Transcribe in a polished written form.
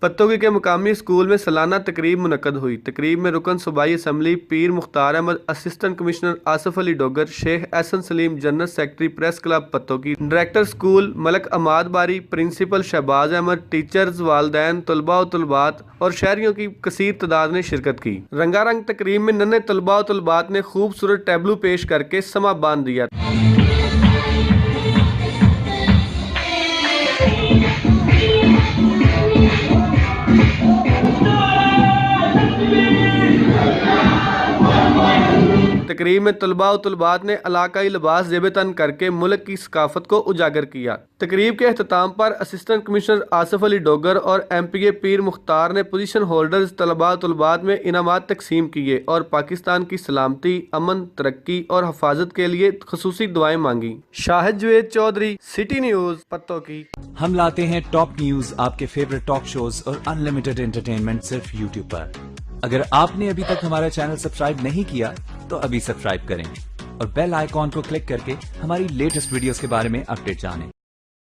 पत्तोगी के मुकामी स्कूल में सालाना तकरीब मुनक्कद हुई। तकरीब में रुकन सूबाई assembly Pir Mukhtar Ahmad, assistant commissioner Asif Ali Dogar, Sheikh Ehsan Saleem, general secretary press club Pattoki, director school Malak Amad Bari, principal Shahbaz Ahmad, teachers, वालदैन, तलबा व तलबात और शहरियों की कसीर तादाद ने शिरकत की। रंगारंग तकरीब में नन्हे तलबा व तलबात ने खूबसूरत टैबलू पेश करके समा बांध दिया। तकरीब में तलबा व तलबात ने इलाकाई लिबास ज़ेब तन करके मुल्क की सकाफत को उजागर किया। तकरीब के अख्ताम पर असिस्टेंट कमिश्नर आसिफ अली डोगर और MPA पीर मुख्तार ने पोजीशन होल्डर्स तलबा व तलबात में इनामात तकसीम किए और पाकिस्तान की सलामती, अमन, तरक्की और हिफाजत के लिए खसूसी दुआएं मांगी। Shahid Javed Chaudhary, city news, पत्तोगी। हम लाते हैं टॉप न्यूज, आपके फेवरेट टॉक शोज और अनलिमिटेड एंटरटेनमेंट सिर्फ YouTube पर। अगर आपने अभी तक हमारा चैनल सब्सक्राइब नहीं किया तो अभी सब्सक्राइब करें और बेल आइकॉन को क्लिक करके हमारी लेटेस्ट वीडियोस के बारे में अपडेट जानें।